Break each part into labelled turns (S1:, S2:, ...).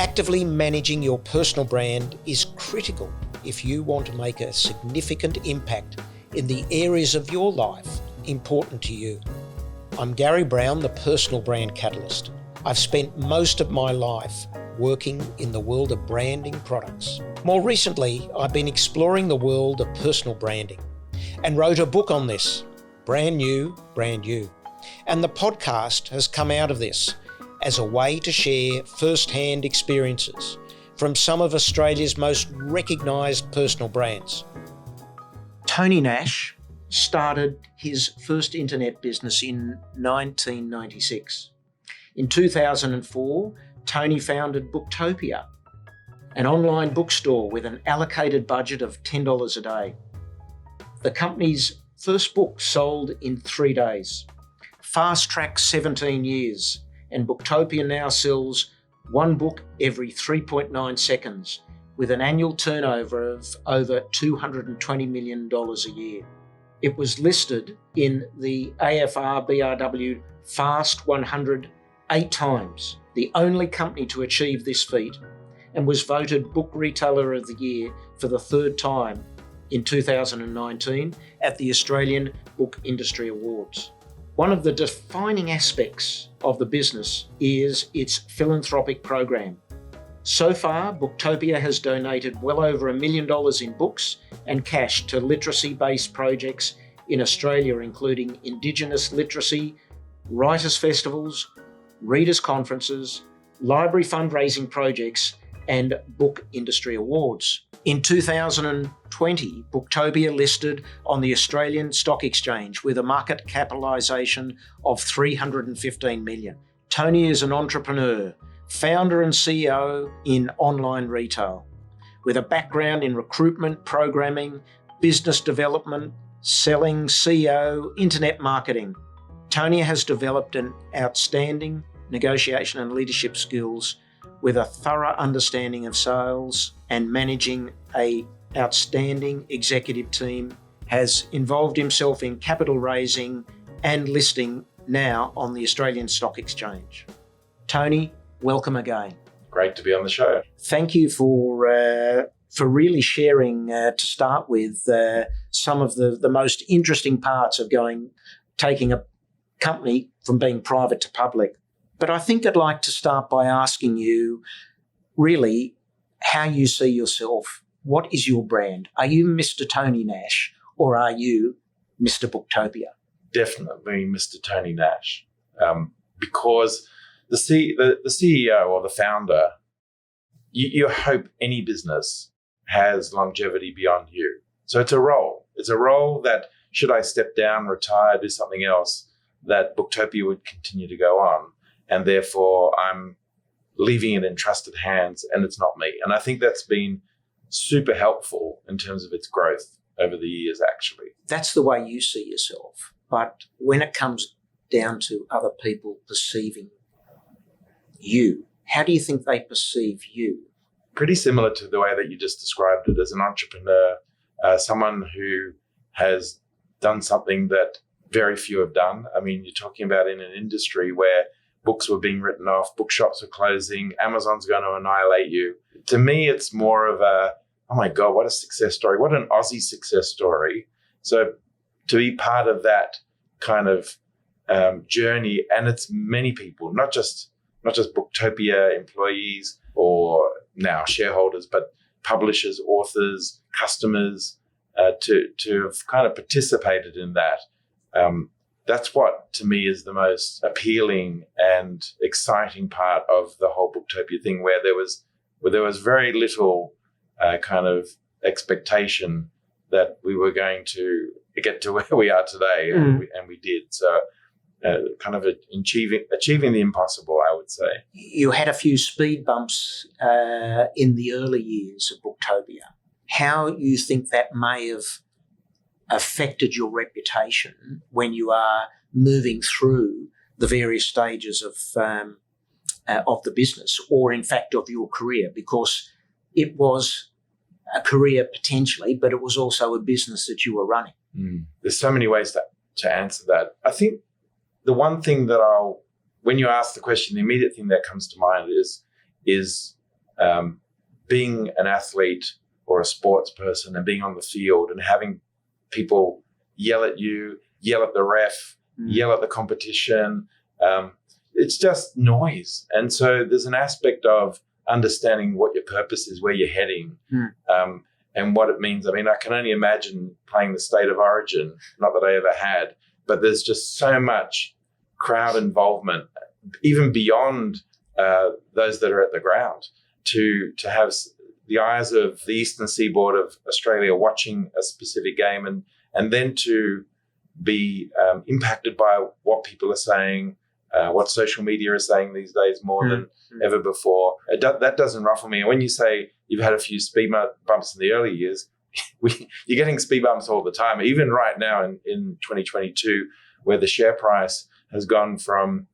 S1: Actively managing your personal brand is critical if you want to make a significant impact in the areas of your life important to you. I'm Garry Browne, the Personal Brand Catalyst. I've spent most of my life working in the world of branding products. More recently, I've been exploring the world of personal branding and wrote a book on this, Brand New, Brand You. And the podcast has come out of this as a way to share first-hand experiences from some of Australia's most recognised personal brands. Tony Nash started his first internet business in 1996. In 2004, Tony founded Booktopia, an online bookstore with an allocated budget of $10 a day. The company's first book sold in 3 days. Fast-tracked 17 years, and Booktopia now sells one book every 3.9 seconds with an annual turnover of over $220 million a year. It was listed in the AFR BRW Fast 100 8 times, the only company to achieve this feat, and was voted Book Retailer of the Year for the third time in 2019 at the Australian Book Industry Awards. One of the defining aspects of the business is its philanthropic program. So far, Booktopia has donated well over $1 million in books and cash to literacy-based projects in Australia, including Indigenous literacy, writers' festivals, readers' conferences, library fundraising projects, and book industry awards. In 2020, Booktopia listed on the Australian Stock Exchange with a market capitalisation of $315 million. Tony is an entrepreneur, founder and CEO in online retail, with a background in recruitment, programming, business development, selling, CEO, internet marketing. Tony has developed an outstanding negotiation and leadership skills with a thorough understanding of sales and managing an outstanding executive team, has involved himself in capital raising and listing now on the Australian Stock Exchange. Tony, welcome again.
S2: Great to be on the show.
S1: Thank you for really sharing, to start with, some of the most interesting parts of taking a company from being private to public. But I think I'd like to start by asking you really how you see yourself. What is your brand? Are you Mr. Tony Nash or are you Mr. Booktopia?
S2: Definitely Mr. Tony Nash, because the CEO or the founder, you hope any business has longevity beyond you. So it's a role. It's a role that should I step down, retire, do something else, that Booktopia would continue to go on. And therefore, I'm leaving it in trusted hands and it's not me. And I think that's been super helpful in terms of its growth over the years, actually.
S1: That's the way you see yourself. But when it comes down to other people perceiving you, how do you think they perceive you?
S2: Pretty similar to the way that you just described it, as an entrepreneur, someone who has done something that very few have done. I mean, you're talking about in an industry where books were being written off, bookshops were closing, Amazon's going to annihilate you. To me, it's more of a, oh my God, what a success story. What an Aussie success story. So to be part of that kind of journey, and it's many people, not just Booktopia employees or now shareholders, but publishers, authors, customers, to have kind of participated in that. That's what, to me, is the most appealing and exciting part of the whole Booktopia thing, where there was very little kind of expectation that we were going to get to where we are today, and we did. So, kind of achieving the impossible, I would say.
S1: You had a few speed bumps in the early years of Booktopia. How you think that may have affected your reputation when you are moving through the various stages of the business, or in fact of your career, because it was a career potentially, but it was also a business that you were running.
S2: There's so many ways to answer that. I think the one thing that when you ask the question, the immediate thing that comes to mind is being an athlete or a sports person and being on the field and having people yell at you, yell at the ref, yell at the competition. It's just noise. And so there's an aspect of understanding what your purpose is, where you're heading, and what it means. I mean, I can only imagine playing the State of Origin, not that I ever had, but there's just so much crowd involvement, even beyond those that are at the ground, to have the eyes of the eastern seaboard of Australia watching a specific game, and then to be impacted by what people are saying, what social media is saying these days more than ever before. That doesn't ruffle me. And when you say you've had a few speed bumps in the early years, you're getting speed bumps all the time. Even right now in 2022, where the share price has gone from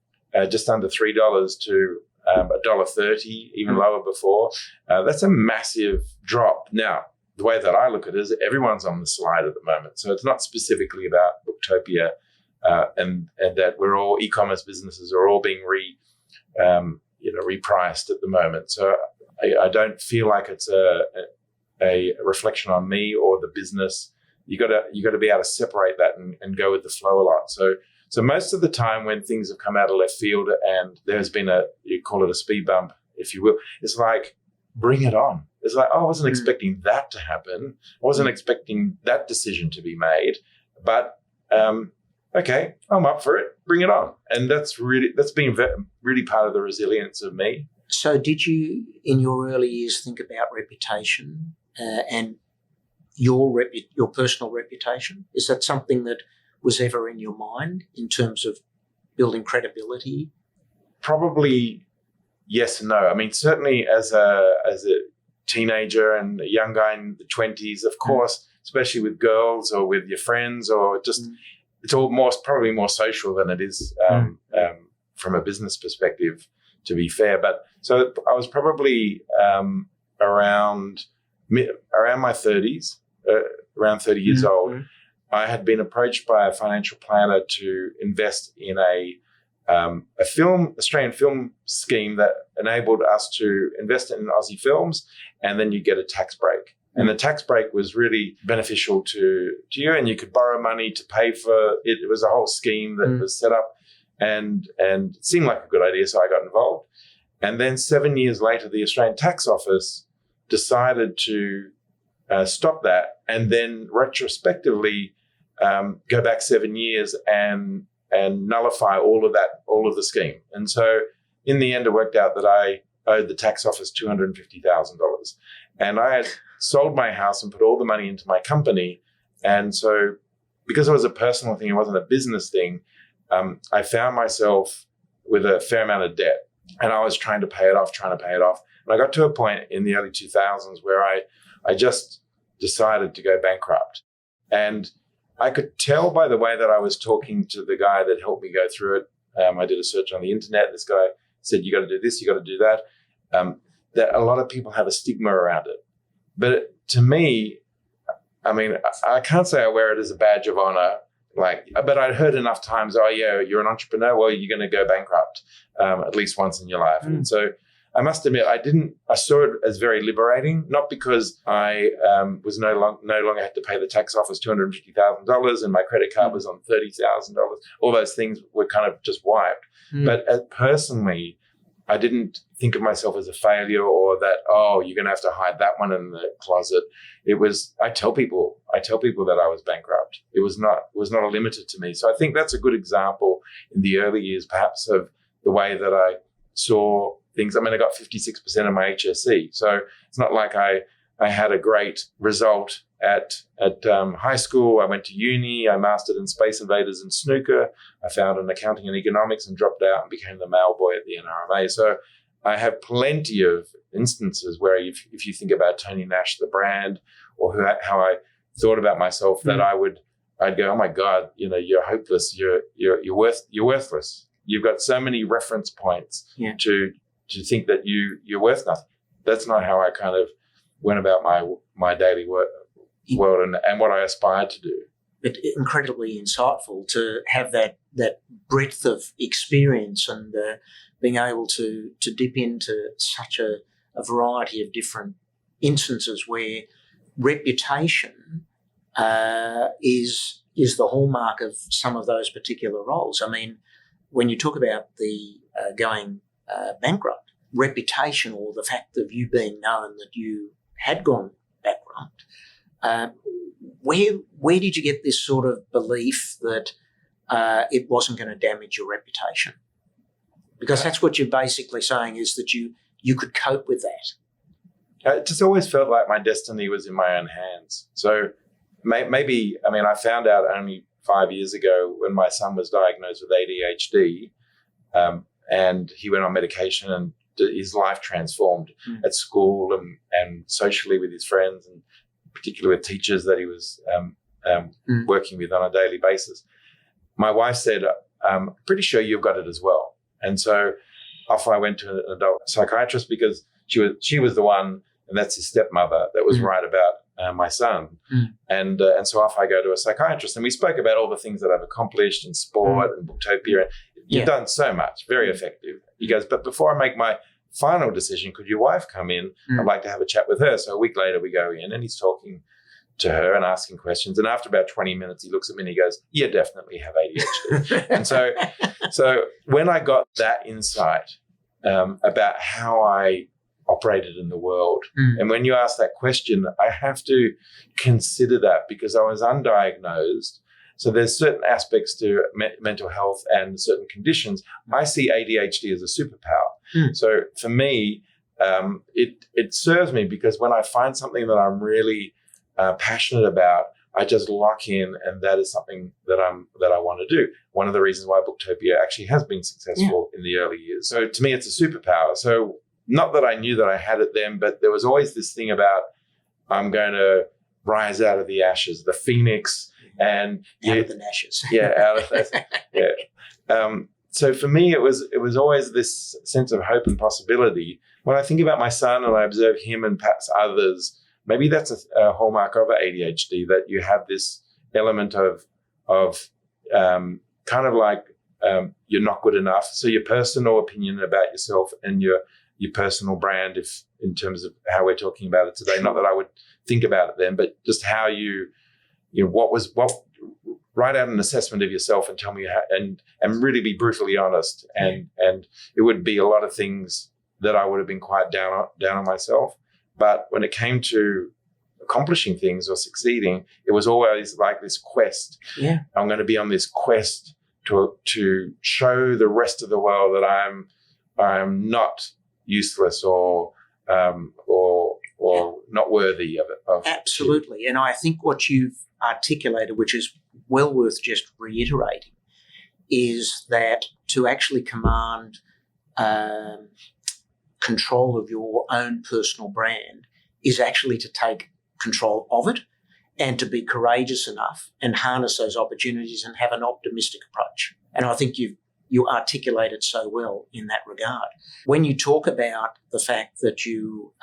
S2: just under $3 to $1.30, even lower before. That's a massive drop. Now, the way that I look at it is everyone's on the slide at the moment. So it's not specifically about Booktopia and that we're all e-commerce businesses are all being repriced at the moment. So I don't feel like it's a reflection on me or the business. You got to be able to separate that and go with the flow a lot. So most of the time when things have come out of left field and there's been you call it a speed bump, if you will, it's like, bring it on. It's like, oh, I wasn't expecting that to happen. I wasn't expecting that decision to be made, but okay, I'm up for it. Bring it on. And that's been really part of the resilience of me.
S1: So did you, in your early years, think about reputation and your personal reputation? Is that something that was ever in your mind in terms of building credibility?
S2: Probably yes and no. I mean, certainly as a teenager and a young guy in the 20s, of course, especially with girls or with your friends or just it's all probably more social than it is from a business perspective, to be fair. But so I was probably around my 30s, around 30 years old. I had been approached by a financial planner to invest in a Australian film scheme that enabled us to invest in Aussie films, and then you get a tax break. And the tax break was really beneficial to you, and you could borrow money to pay for it. It was a whole scheme that was set up, and it seemed like a good idea, so I got involved. And then 7 years later, the Australian Tax Office decided to stop that, and then retrospectively go back 7 years and nullify all of the scheme. And so in the end, it worked out that I owed the tax office $250,000. And I had sold my house and put all the money into my company. And so because it was a personal thing, it wasn't a business thing, I found myself with a fair amount of debt. And I was trying to pay it off. And I got to a point in the early 2000s where I just decided to go bankrupt. And I could tell by the way that I was talking to the guy that helped me go through it. I did a search on the internet. This guy said, you got to do this, you got to do that. That a lot of people have a stigma around it. But to me, I mean, I can't say I wear it as a badge of honor. But I'd heard enough times, oh yeah, you're an entrepreneur. Well, you're going to go bankrupt at least once in your life. And so I must admit, I saw it as very liberating, not because I was no longer had to pay the tax office $250,000 and my credit card was on $30,000. All those things were kind of just wiped. But personally, I didn't think of myself as a failure or that, oh, you're going to have to hide that one in the closet. It was, I tell people that I was bankrupt. It was not a limiter to me. So I think that's a good example in the early years, perhaps, of the way that I saw things. I mean, I got 56% of my HSC. So it's not like I had a great result at high school. I went to uni. I mastered in Space Invaders and snooker. I found in accounting and economics and dropped out and became the mail boy at the NRMA. So I have plenty of instances where if you think about Tony Nash, the brand, or how I thought about myself, that I'd go, oh my God, you're hopeless. You're worthless. You've got so many reference points to think that you're worth nothing. That's not how I kind of went about my daily world and what I aspired to do.
S1: But incredibly insightful to have that breadth of experience and being able to dip into such a a variety of different instances where reputation is the hallmark of some of those particular roles. I mean, when you talk about the going bankrupt, reputation, or the fact of you being known that you had gone bankrupt, where did you get this sort of belief that it wasn't going to damage your reputation? Because that's what you're basically saying, is that you could cope with that.
S2: It just always felt like my destiny was in my own hands. So maybe, I mean, I found out only 5 years ago when my son was diagnosed with ADHD, and he went on medication, and his life transformed at school and socially with his friends, and particularly with teachers that he was working with on a daily basis. My wife said, I'm pretty sure you've got it as well. And so off I went to an adult psychiatrist, because she was the one, and that's his stepmother, that was right about my son. And so off I go to a psychiatrist, and we spoke about all the things that I've accomplished in sport and Booktopia. And you've done so much, very effective. He goes, but before I make my final decision, could your wife come in? I'd like to have a chat with her. So a week later we go in, and he's talking to her and asking questions. And after about 20 minutes, he looks at me and he goes, you definitely have ADHD. And so when I got that insight about how I operated in the world, and when you ask that question, I have to consider that, because I was undiagnosed. So there's certain aspects to mental health and certain conditions. I see ADHD as a superpower. So for me, it serves me, because when I find something that I'm really passionate about, I just lock in, and that is something that I want to do. One of the reasons why Booktopia actually has been successful in the early years. So to me, it's a superpower. So not that I knew that I had it then, but there was always this thing about, I'm going to rise out of the ashes, the phoenix, and
S1: out of the ashes.
S2: Out of that. So for me, it was always this sense of hope and possibility. When I think about my son and I observe him and perhaps others, maybe that's a hallmark of ADHD, that you have this element of kind of like you're not good enough. So your personal opinion about yourself and your personal brand, if in terms of how we're talking about it today, not that I would think about it then, but just how write out an assessment of yourself and tell me how, and really be brutally honest. And it would be a lot of things that I would have been quite down on myself. But when it came to accomplishing things or succeeding, it was always like this quest.
S1: Yeah.
S2: I'm going to be on this quest to show the rest of the world that I'm not useless or not worthy of it.
S1: Absolutely. And I think what you've articulated, which is well worth just reiterating, is that to actually command control of your own personal brand is actually to take control of it, and to be courageous enough and harness those opportunities and have an optimistic approach. And I think you articulate it so well in that regard. When you talk about the fact that you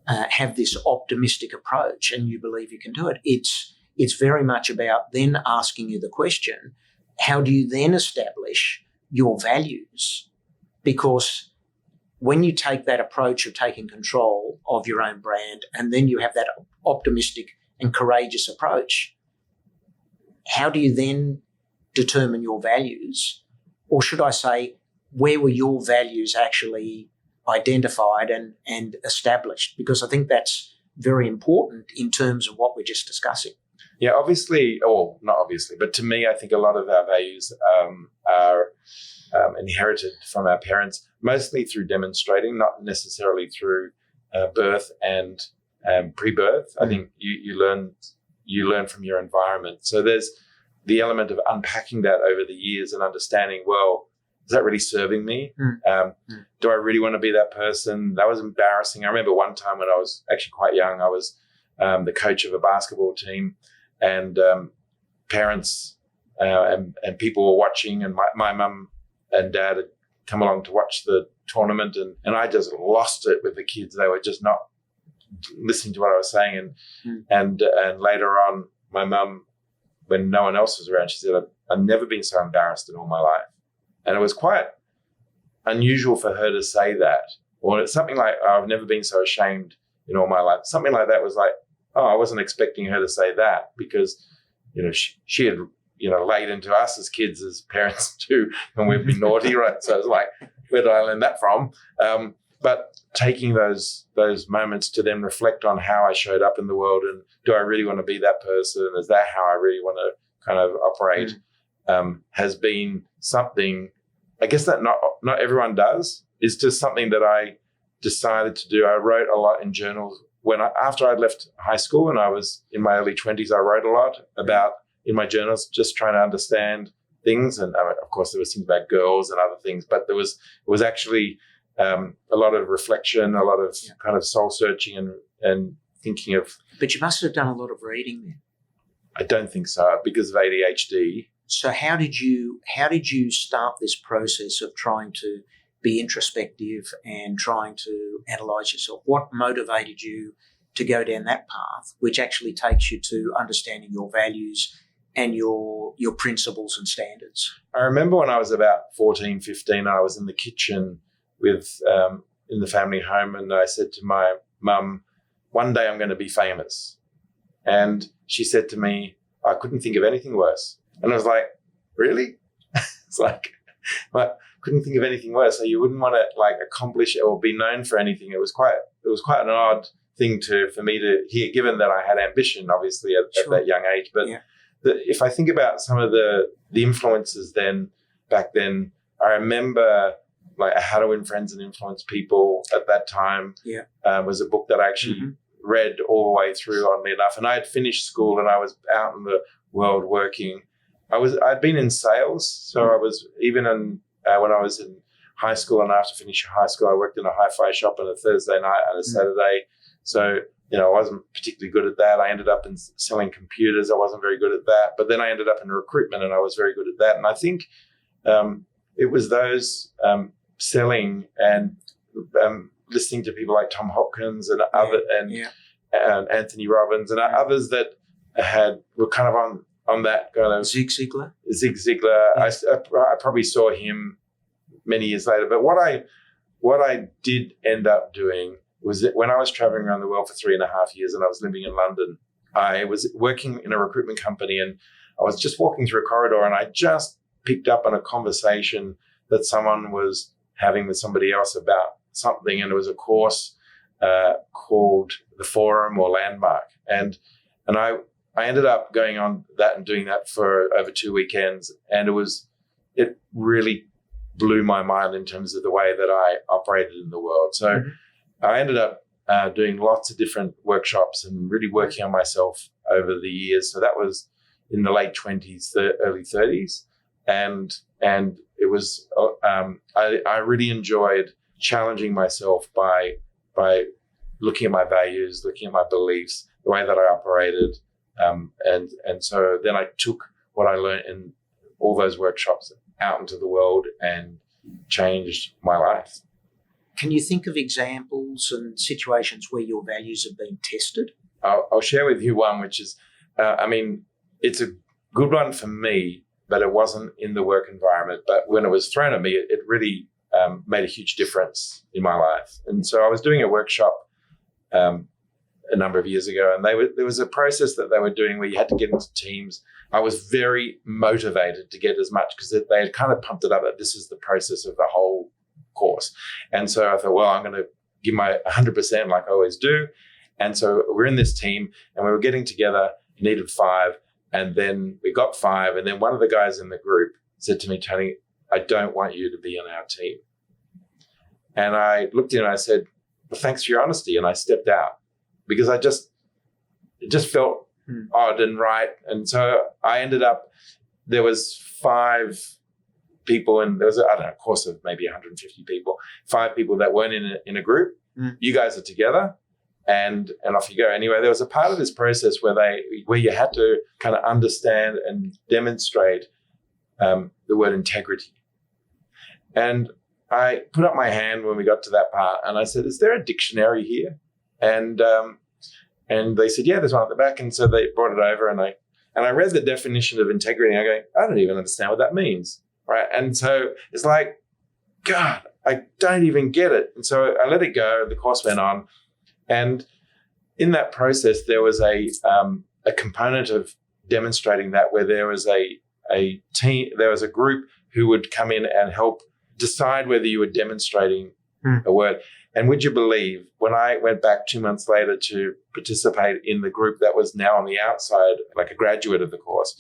S1: have this optimistic approach and you believe you can do it, it's very much about then asking you the question, how do you then establish your values? Because when you take that approach of taking control of your own brand, and then you have that optimistic and courageous approach, how do you then determine your values? Or should I say, where were your values actually identified and established? Because I think that's very important in terms of what we're just discussing.
S2: Yeah, obviously, or not obviously, but to me, I think a lot of our values are inherited from our parents, mostly through demonstrating, not necessarily through birth and pre-birth. I think you learn from your environment. So there's the element of unpacking that over the years and understanding, well, is that really serving me? Do I really want to be that person? That was embarrassing. I remember one time when I was actually quite young, I was the coach of a basketball team, and parents and people were watching, and my mum and dad had come along to watch the tournament, and I just lost it with the kids. They were just not listening to what I was saying. And later on, my mum, when no one else was around, she said, I've never been so embarrassed in all my life. And it was quite unusual for her to say that, or something like, oh, I've never been so ashamed in all my life. Something like that was like, oh, I wasn't expecting her to say that, because, she had, laid into us as kids, as parents too, and we've been naughty, right? So it's like, where did I learn that from? But taking those moments to then reflect on how I showed up in the world, and do I really want to be that person? Is that how I really want to kind of operate? Has been something, I guess, that not everyone does. It's just something that I decided to do. I wrote a lot in journals after I'd left high school and I was in my early 20s. I wrote a lot about in my journals, just trying to understand things. And of course, there was things about girls and other things, but it was actually a lot of reflection, a lot of kind of soul searching and thinking of.
S1: But you must have done a lot of reading then.
S2: I don't think so, because of ADHD.
S1: So how did you start this process of trying to be introspective and trying to analyse yourself? What motivated you to go down that path, which actually takes you to understanding your values and your principles and standards?
S2: I remember when I was about 14, 15, I was in the kitchen with in the family home, and I said to my mum, one day I'm going to be famous. And she said to me, I couldn't think of anything worse. And I was like, really? It's like, I couldn't think of anything worse. So you wouldn't want to like accomplish or be known for anything. It was quite an odd thing for me to hear, given that I had ambition, obviously, at that young age. But if I think about some of the influences back then, I remember like How to Win Friends and Influence People at that time. Was a book that I actually read all the way through, oddly enough. And I had finished school and I was out in the world working. I'd been in sales, so I was even when I was in high school, and after finishing high school, I worked in a hi-fi shop on a Thursday night and a Saturday. So, I wasn't particularly good at that. I ended up in selling computers. I wasn't very good at that. But then I ended up in recruitment, and I was very good at that. And I think it was those selling and listening to people like Tom Hopkins and and Anthony Robbins and others that were kind of on that kind of
S1: Zig Ziglar.
S2: I probably saw him many years later. But what I did end up doing was that when I was traveling around the world for 3.5 years and I was living in London, I was working in a recruitment company, and I was just walking through a corridor, and I just picked up on a conversation that someone was having with somebody else about something, and it was a course called the Forum or Landmark, and I ended up going on that and doing that for over 2 weekends, and it really blew my mind in terms of the way that I operated in the world. So I ended up doing lots of different workshops and really working on myself over the years. So that was in the late 20s, early 30s, and it was I really enjoyed challenging myself by looking at my values, looking at my beliefs, the way that I operated. And so then I took what I learned in all those workshops out into the world and changed my life.
S1: Can you think of examples and situations where your values have been tested?
S2: I'll share with you one, which is, it's a good one for me, but it wasn't in the work environment. But when it was thrown at me, it really made a huge difference in my life. And so I was doing a workshop a number of years ago, and there was a process that they were doing where you had to get into teams. I was very motivated to get as much, because they had kind of pumped it up that this is the process of the whole course. And so I thought, well, I'm going to give my 100% like I always do. And so we're in this team, and we were getting together, needed 5, and then we got 5. And then one of the guys in the group said to me, Tony, I don't want you to be on our team. And I looked at him and I said, well, thanks for your honesty. And I stepped out, because it just felt odd and right. And so I ended up, there was 5 people, and there was, a course of maybe 150 people, 5 people that weren't in a group. You guys are together, and off you go. Anyway, there was a part of this process where you had to kind of understand and demonstrate the word integrity. And I put up my hand when we got to that part, and I said, is there a dictionary here? And they said, yeah, there's one at the back. And so they brought it over, and I read the definition of integrity, and I go, I don't even understand what that means, right? And so it's like, God, I don't even get it. And so I let it go. The course went on. And in that process, there was a component of demonstrating that where there was a team, there was a group who would come in and help decide whether you were demonstrating a word. And would you believe, when I went back 2 months later to participate in the group that was now on the outside, like a graduate of the course,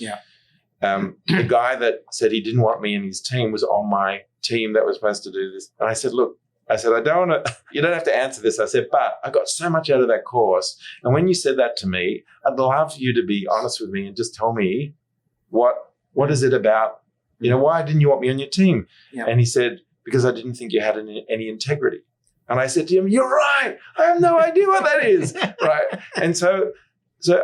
S2: the guy that said he didn't want me in his team was on my team that was supposed to do this. And I said, look, I don't want to, you don't have to answer this. I said, but I got so much out of that course. And when you said that to me, I'd love you to be honest with me and just tell me what is it about, why didn't you want me on your team? Yeah. And he said, because I didn't think you had any integrity. And I said to him, you're right. I have no idea what that is. Right. And so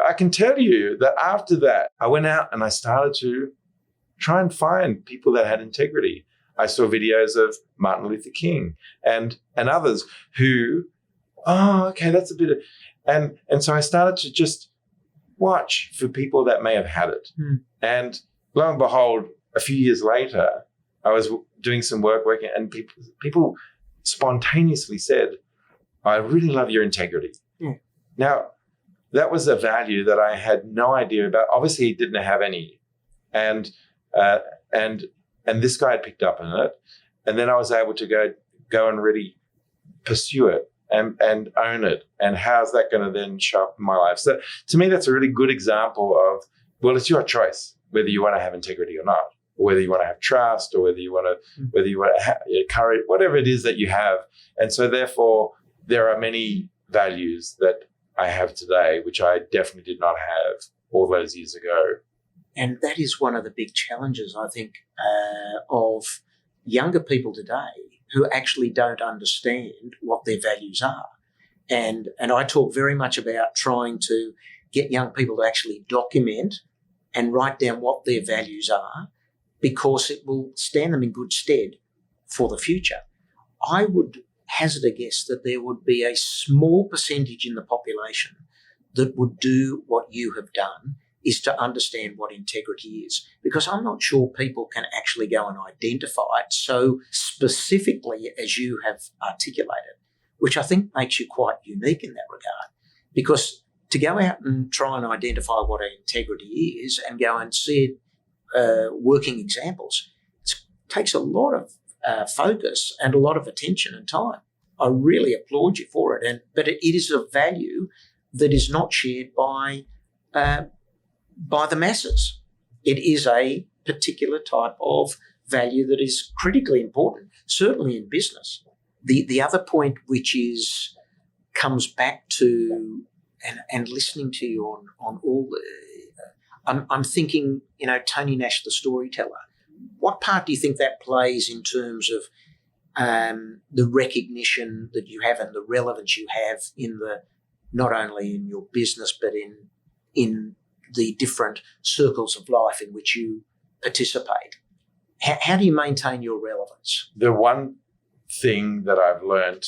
S2: I can tell you that after that, I went out and I started to try and find people that had integrity. I saw videos of Martin Luther King and others who, that's a bit of, and so I started to just watch for people that may have had it. And lo and behold, a few years later, I was doing some working, and people spontaneously said, I really love your integrity. Now, that was a value that I had no idea about. Obviously, he didn't have any. And this guy had picked up on it. And then I was able to go and really pursue it and own it. And how's that going to then show up in my life? So to me, that's a really good example of, well, it's your choice whether you want to have integrity or not, or whether you want to have trust, or whether you want to have courage, whatever it is that you have. And so therefore, there are many values that I have today, which I definitely did not have all those years ago.
S1: And that is one of the big challenges, I think, of younger people today who actually don't understand what their values are. And I talk very much about trying to get young people to actually document and write down what their values are, because it will stand them in good stead for the future. I would hazard a guess that there would be a small percentage in the population that would do what you have done, is to understand what integrity is, because I'm not sure people can actually go and identify it so specifically as you have articulated, which I think makes you quite unique in that regard. Because to go out and try and identify what integrity is and go and see it working examples, it takes a lot of focus and a lot of attention and time. I really applaud you for it, but it is a value that is not shared by the masses. It is a particular type of value that is critically important, certainly in business. The other point, which comes back to and listening to you on all the, I'm thinking, Tony Nash, the storyteller. What part do you think that plays in terms of the recognition that you have and the relevance you have in not only in your business but in the different circles of life in which you participate? How do you maintain your relevance?
S2: The one thing that I've learned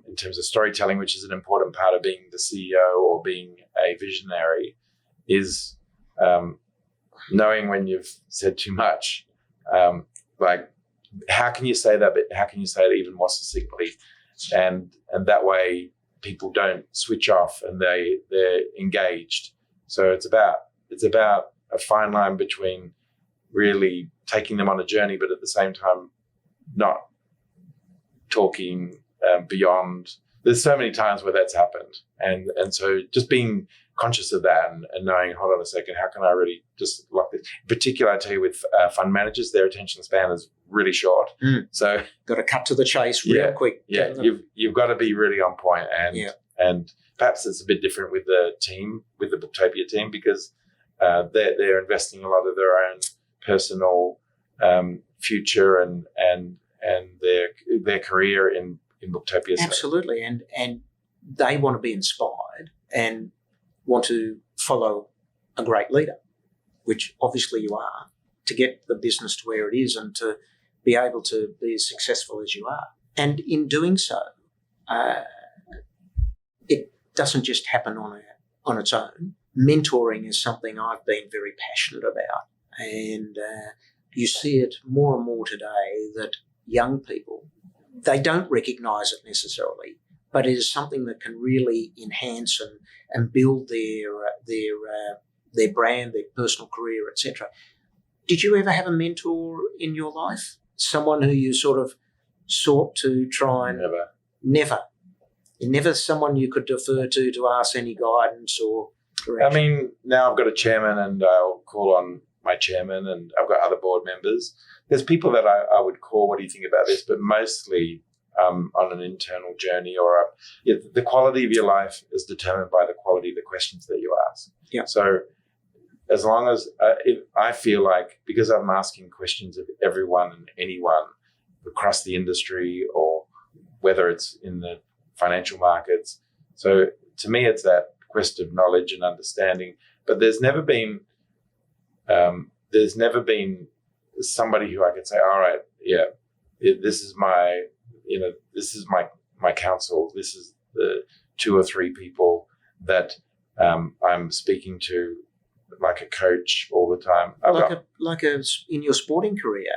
S2: in terms of storytelling, which is an important part of being the CEO or being a visionary, is knowing when you've said too much. Like, how can you say that, but how can you say it even more succinctly? And that way people don't switch off and they're engaged. So it's about a fine line between really taking them on a journey, but at the same time not talking beyond. There's so many times where that's happened, and so just being conscious of that and knowing, hold on a second, how can I really just lock this? In particular, I tell you, with fund managers, their attention span is really short. So
S1: got to cut to the chase real quick.
S2: Yeah, you've got to be really on point, and perhaps it's a bit different with the team, with the Booktopia team, because they're investing a lot of their own personal future and their career in Booktopia.
S1: Absolutely, and they want to be inspired and want to follow a great leader, which obviously you are, to get the business to where it is and to be able to be as successful as you are. And in doing so, it doesn't just happen on its own. Mentoring is something I've been very passionate about, and you see it more and more today that young people they don't recognise it necessarily, but it is something that can really enhance and build their brand, their personal career, etc. Did you ever have a mentor in your life? Someone who you sort of sought to try and...
S2: Never.
S1: Never someone you could defer to ask any guidance or direction?
S2: I mean, now I've got a chairman and I'll call on my chairman, and I've got other board members. There's people that I would call, what do you think about this? But mostly on an internal journey, or the quality of your life is determined by the quality of the questions that you ask.
S1: Yeah.
S2: So as long as I feel like, because I'm asking questions of everyone and anyone across the industry, or whether it's in the financial markets, so to me it's that quest of knowledge and understanding. But there's never been somebody who I could say, all right, this is my counsel. This is the 2 or 3 people that I'm speaking to, like a coach all the time.
S1: In your sporting career,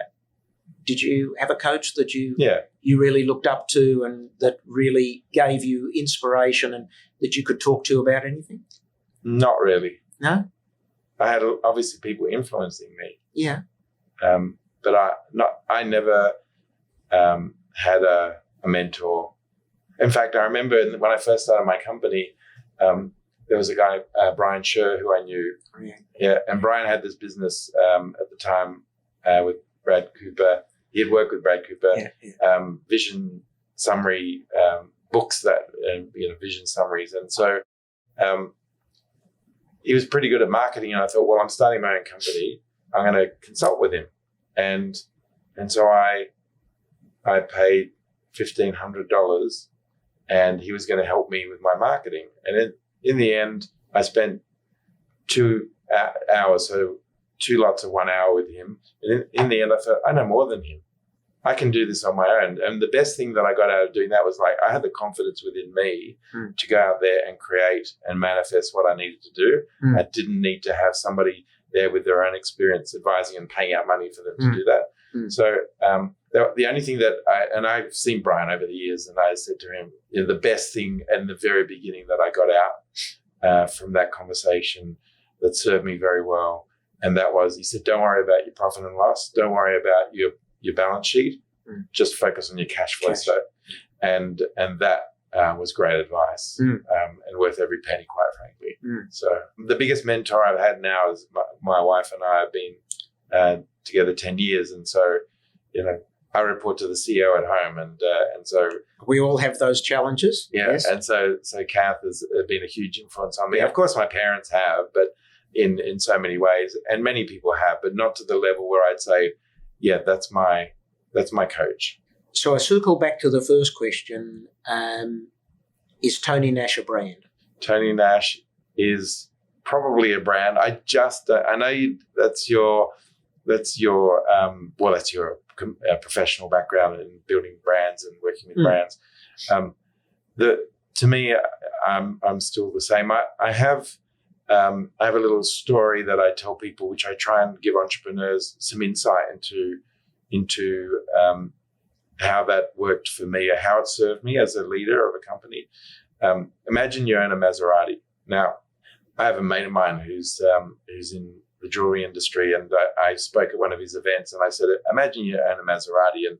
S1: did you have a coach that you really looked up to and that really gave you inspiration and that you could talk to about anything?
S2: Not really.
S1: No?
S2: I had obviously people influencing me.
S1: Yeah.
S2: But I never had a mentor. In fact, I remember when I first started my company, there was a guy, Browne, who I knew. Yeah, and Browne had this business at the time with Brad Cooper. He had worked with Brad Cooper, vision summary books that, vision summaries. And so he was pretty good at marketing. And I thought, well, I'm starting my own company. I'm going to consult with him. And so I paid $1,500 and he was going to help me with my marketing. And in the end, I spent 2 hours, so 2 lots of 1 hour with him. And in the end, I thought, I know more than him. I can do this on my own. And the best thing that I got out of doing that was, like, I had the confidence within me to go out there and create and manifest what I needed to do. I didn't need to have somebody there with their own experience advising and paying out money for them to do that. So the only thing that I've seen Browne over the years, and I said to him, the best thing in the very beginning that I got out from that conversation that served me very well, and that was, he said, don't worry about your profit and loss. Don't worry about your balance sheet. Just focus on your cash flow. And that was great advice and worth every penny, quite frankly. So the biggest mentor I've had now is my wife, and I have been together 10 years. And so, I report to the CEO at home, and so
S1: we all have those challenges.
S2: Yeah, yes. And so Kath has been a huge influence on me. Of course, my parents have, but in so many ways, and many people have, but not to the level where I'd say, that's my coach.
S1: So I circle back to the first question: is Tony Nash a brand?
S2: Tony Nash is probably a brand. I know that's your professional background in building brands and working with brands. To me, I'm still the same. I have a little story that I tell people, which I try and give entrepreneurs some insight into how that worked for me, or how it served me as a leader of a company. Imagine you own a Maserati. Now, I have a mate of mine who's in the jewelry industry, and I spoke at one of his events, and I said, imagine you own a Maserati, and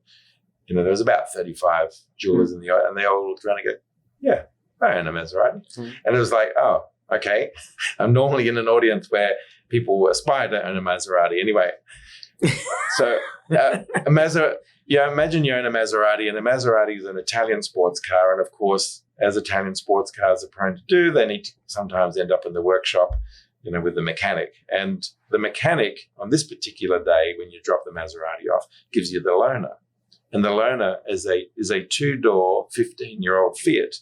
S2: there was about 35 jewelers in the, and they all looked around and go, yeah, I own a Maserati. And it was like, oh, okay. I'm normally in an audience where people aspire to own a Maserati. Anyway, so imagine you own a Maserati, and a Maserati is an Italian sports car, and of course, as Italian sports cars are prone to do, they need to sometimes end up in the workshop, with the mechanic. And the mechanic on this particular day, when you drop the Maserati off, gives you the loaner. And the loaner is a 2-door, 15-year-old Fiat,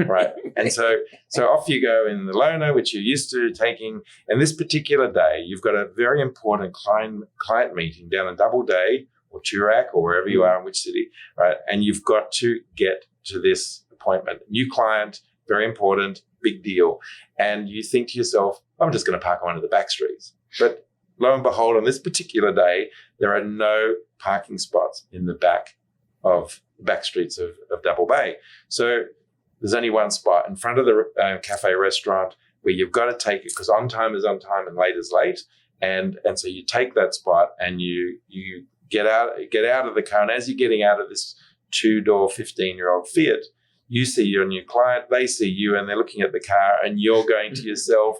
S2: right? And so off you go in the loaner, which you're used to taking. And this particular day, you've got a very important client meeting down in Doubleday or Toorak or wherever you are in which city, right? And you've got to get to this appointment. New client, very important, big deal. And you think to yourself, I'm just going to park on one of the back streets. But lo and behold, on this particular day, there are no parking spots in the back of the back streets of Double Bay. So there's only one spot in front of the cafe restaurant where you've got to take it, because on time is on time and late is late. And so you take that spot and you get out of the car. And as you're getting out of this two-door 15-year-old Fiat, you see your new client, they see you, and they're looking at the car, and you're going to yourself,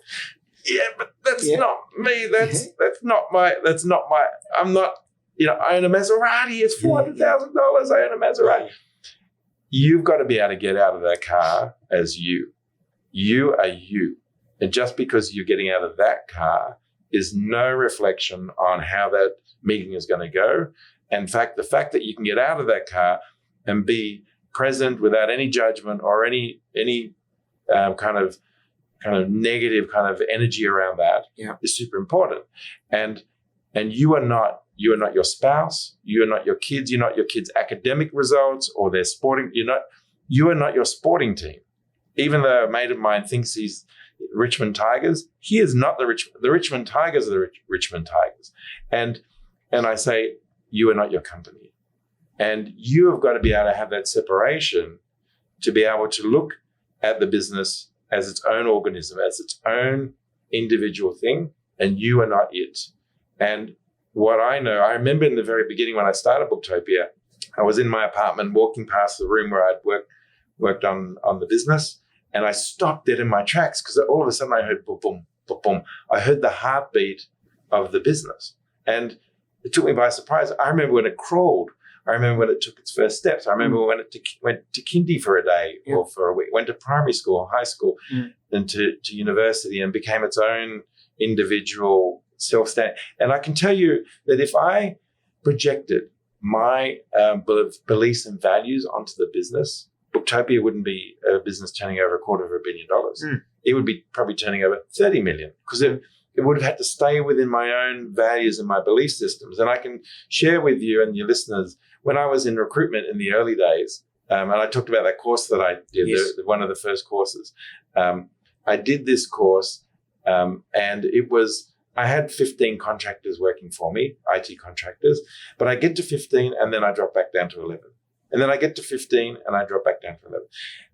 S2: yeah, but that's not me. That's not my, I'm not, I own a Maserati. It's $400,000. I own a Maserati. You've got to be able to get out of that car as you. You are you. And just because you're getting out of that car is no reflection on how that meeting is going to go. In fact, the fact that you can get out of that car and be present without any judgment or any kind of negative kind of energy around that is super important. And you are not your spouse, you are not your kids, you're not your kids' academic results or their sporting, you are not your sporting team. Even though a mate of mine thinks he's Richmond Tigers, he is not the Richmond Tigers are the Richmond Tigers. And I say, you are not your company. And you have got to be able to have that separation to be able to look at the business as its own organism, as its own individual thing, and you are not it. And what I know, I remember in the very beginning when I started Booktopia, I was in my apartment walking past the room where I'd worked on the business, and I stopped dead in my tracks because all of a sudden I heard boom, boom, boom, boom. I heard the heartbeat of the business. And it took me by surprise. I remember when it crawled. I remember when it took its first steps. I remember when it went to kindy for a day or for a week, went to primary school, high school, and to university, and became its own individual self-stand. And I can tell you that if I projected my beliefs and values onto the business, Booktopia wouldn't be a business turning over $250 million. It would be probably turning over $30 million, because it would have had to stay within my own values and my belief systems. And I can share with you and your listeners, when I was in recruitment in the early days, and I talked about that course that I did, one of the first courses. I did this course, and I had 15 contractors working for me, IT contractors, but I get to 15 and then I drop back down to 11. And then I get to 15 and I drop back down to 11.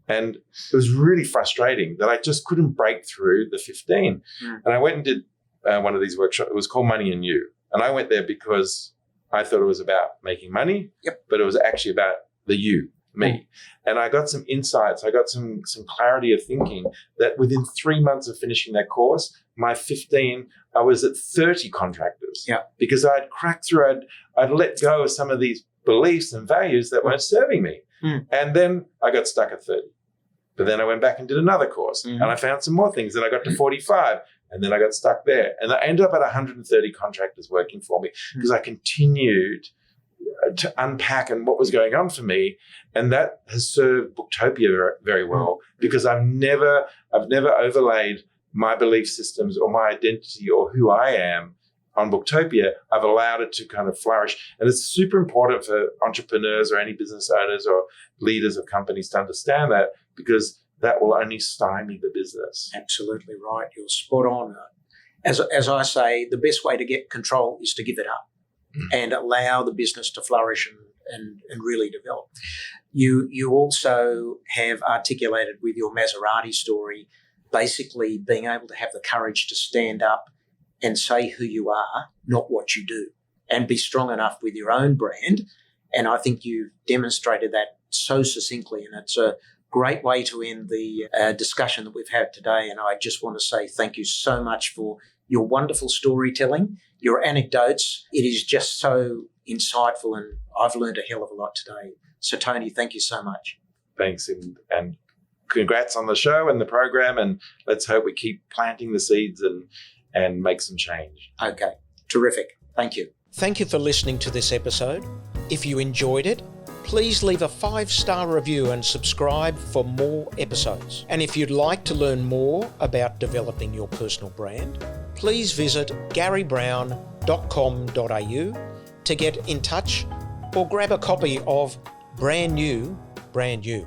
S2: And it was really frustrating that I just couldn't break through the 15. And I went and did one of these workshops. It was called Money and You. And I went there because I thought it was about making money, but it was actually about the you, me. And I got some insights. I got some clarity of thinking that within 3 months of finishing that course, my 15, I was at 30 contractors. Because I'd cracked through, I'd let go of some of these beliefs and values that weren't serving me. And then I got stuck at 30. But then I went back and did another course and I found some more things. Then I got to 45 and then I got stuck there. And I ended up at 130 contractors working for me because I continued to unpack and what was going on for me. And that has served Booktopia very well because I've never overlaid my belief systems or my identity or who I am on Booktopia. I've allowed it to kind of flourish. And it's super important for entrepreneurs or any business owners or leaders of companies to understand that, because that will only stymie the business.
S1: Absolutely right. You're spot on. As I say, the best way to get control is to give it up and allow the business to flourish and really develop. You also have articulated with your Maserati story, basically being able to have the courage to stand up and say who you are, not what you do, and be strong enough with your own brand. And I think you've demonstrated that so succinctly, and it's a great way to end the discussion that we've had today. And I just want to say thank you so much for your wonderful storytelling, your anecdotes. It is just so insightful, and I've learned a hell of a lot today. So, Tony, thank you so much.
S2: Thanks, and congrats on the show and the program, and let's hope we keep planting the seeds and make some change.
S1: Okay, terrific. Thank you. Thank you for listening to this episode. If you enjoyed it, please leave a 5-star review and subscribe for more episodes. And if you'd like to learn more about developing your personal brand, please visit garrybrowne.com.au to get in touch or grab a copy of Brand New, Brand You.